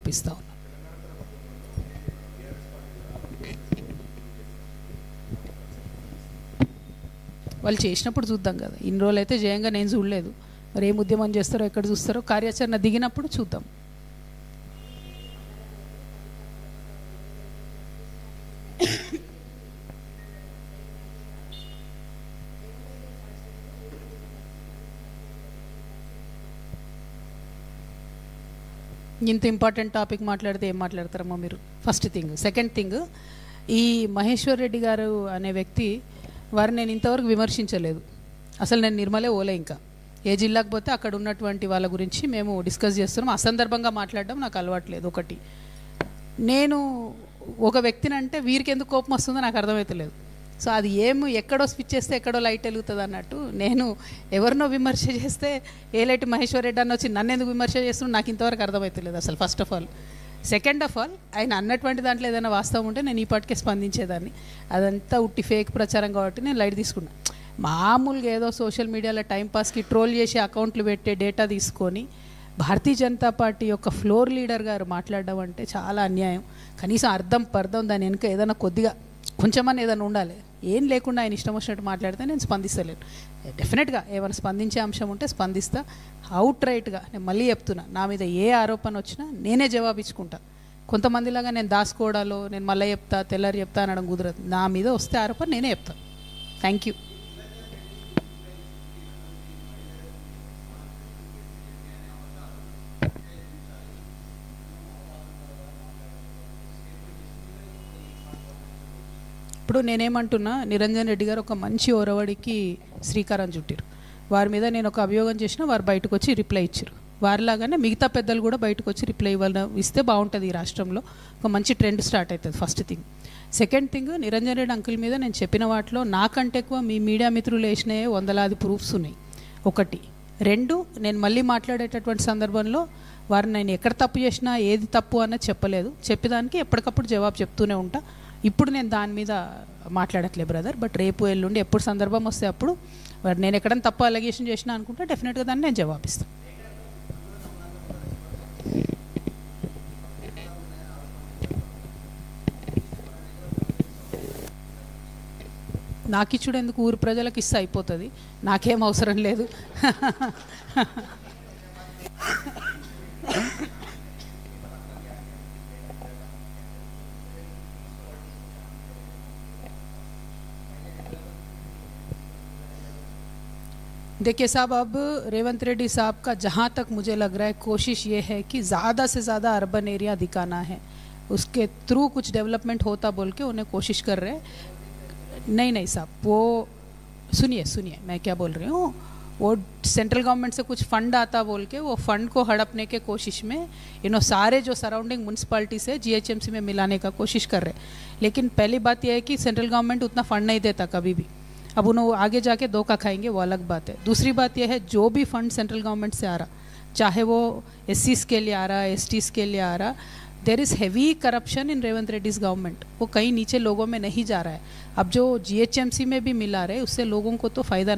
సమర్పిస్తా ఉన్నాను. వాళ్ళు చేసినప్పుడు చూద్దాం కదా, ఇన్ని రోజులు అయితే జయంగా నేను చూడలేదు. మరి ఏం ఉద్యమం చేస్తారో, ఎక్కడ చూస్తారో, కార్యాచరణ దిగినప్పుడు చూద్దాం. ఇంత ఇంపార్టెంట్ టాపిక్ మాట్లాడితే ఏం మాట్లాడతారమ్మా మీరు? First thing. సెకండ్ థింగ్, ఈ మహేశ్వర్ రెడ్డి గారు అనే వ్యక్తి వారిని నేను ఇంతవరకు విమర్శించలేదు. అసలు నేను నిర్మలే ఓలే. ఇంకా ఏ జిల్లాకు పోతే అక్కడ ఉన్నటువంటి వాళ్ళ గురించి మేము డిస్కస్ చేస్తున్నాం. అసందర్భంగా మాట్లాడడం నాకు అలవాట్లేదు. ఒకటి, నేను ఒక వ్యక్తిని అంటే వీరికి ఎందుకు కోపం వస్తుందో నాకు అర్థమవుతలేదు. సో అది ఎక్కడో స్విచ్ చేస్తే ఎక్కడో లైట్ వెలుగుతుంది అన్నట్టు, నేను ఎవరినో విమర్శ చేస్తే ఏ లైట్ మహేశ్వర్ రెడ్డి అని వచ్చి నన్ను ఎందుకు విమర్శ చేస్తున్నా నాకు ఇంతవరకు అర్థమవుతలేదు అసలు, first of all. Second of all, ఆయన అన్నటువంటి దాంట్లో ఏదైనా వాస్తవం ఉంటే నేను ఈ పాటికే స్పందించేదాన్ని. అదంతా ఉట్టి ఫేక్ ప్రచారం కాబట్టి నేను లైట్ తీసుకున్నా. మామూలుగా ఏదో సోషల్ మీడియాలో టైంపాస్కి ట్రోల్ చేసి అకౌంట్లు పెట్టే డేటా తీసుకొని భారతీయ జనతా పార్టీ యొక్క ఫ్లోర్ లీడర్ గారు మాట్లాడడం అంటే చాలా అన్యాయం. కనీసం అర్థం పర్థం దాని వెనుక ఏదైనా కొద్దిగా కొంచెమని ఏదైనా ఉండాలి. ఏం లేకుండా ఆయన ఇష్టం వచ్చినట్టు మాట్లాడితే నేను స్పందిస్తలేను. డెఫినెట్గా ఏమైనా స్పందించే అంశం ఉంటే స్పందిస్తా. అవుట్ రైట్గా నేను మళ్ళీ చెప్తున్నా, నా మీద ఏ ఆరోపణ వచ్చినా నేనే జవాబిచ్చుకుంటా. కొంతమందిలాగా నేను దాచుకోవడాలో, నేను మళ్ళీ చెప్తా తెల్లారి చెప్తా అనడం కుదరదు. నా మీద వస్తే ఆరోపణ నేనే చెప్తా. Thank you. ఇప్పుడు నేనేమంటున్నా, నిరంజన్ రెడ్డి గారు ఒక మంచి ఒరవడికి శ్రీకారం చుట్టారు. వారి మీద నేను ఒక అభియోగం చేసినా వారు బయటకు వచ్చి రిప్లై ఇచ్చారు. వారిలాగానే మిగతా పెద్దలు కూడా బయటకు వచ్చి రిప్లై ఇస్తే బాగుంటుంది. ఈ రాష్ట్రంలో ఒక మంచి ట్రెండ్ స్టార్ట్ అవుతుంది. First thing. Second thing, Niranjan Reddy uncle మీద నేను చెప్పిన వాటిలో నాకంటే ఎక్కువ మీ మీడియా మిత్రులు వేసినాయే వందలాది ప్రూఫ్స్ ఉన్నాయి. ఒకటి. రెండు, నేను మళ్ళీ మాట్లాడేటటువంటి సందర్భంలో వారిని నేను ఎక్కడ తప్పు చేసినా ఏది తప్పు అన్నది చెప్పలేదు. చెప్పేదానికి ఎప్పటికప్పుడు జవాబు చెప్తూనే ఉంటా. ఇప్పుడు నేను దాని మీద మాట్లాడట్లే బ్రదర్. బట్ రేపు ఎల్లుండి ఎప్పుడు సందర్భం వస్తే అప్పుడు నేను ఎక్కడైనా తప్పు అలిగేషన్ చేసినా అనుకుంటే డెఫినెట్గా దాన్ని నేను జవాబిస్తాను. నాకు ఇచ్చుడు ఎందుకు, ఊరు ప్రజలకు ఇస్తే అయిపోతుంది, నాకేం అవసరం లేదు. देखिए साहब, अब रेवंत रेड्डी साहब का जहाँ तक मुझे लग रहा है कोशिश ये है कि ज़्यादा से ज़्यादा अर्बन एरिया दिखाना है, उसके थ्रू कुछ डेवलपमेंट होता बोल के उन्हें कोशिश कर रहे हैं. नहीं साहब, वो सुनिए मैं क्या बोल रही हूँ. वो सेंट्रल गवर्नमेंट से कुछ फंड आता बोल के वो फंड को हड़पने के कोशिश में सारे जो सराउंडिंग म्यूनसिपालिटी से जीएचएमसी में मिलाने का कोशिश कर रहे हैं. लेकिन पहली बात यह है कि सेंट्रल गवर्नमेंट उतना फंड नहीं देता कभी भी. अब उन्होंने आगे जाके धोखा खाएंगे, वो अलग बात है. दूसरी बात यह है, जो भी फंड सेंट्रल गवर्नमेंट से आ रहा, चाहे वो एससीज के लिए आ रहा, एसटीज के लिए आ रहा, there is heavy corruption in Revanth Reddy's government. वो कहीं नीचे लोगों में नहीं जा रहा है. अब जो जीएचएमसी में भी मिला रहे उससे लोगों को तो फ़ायदा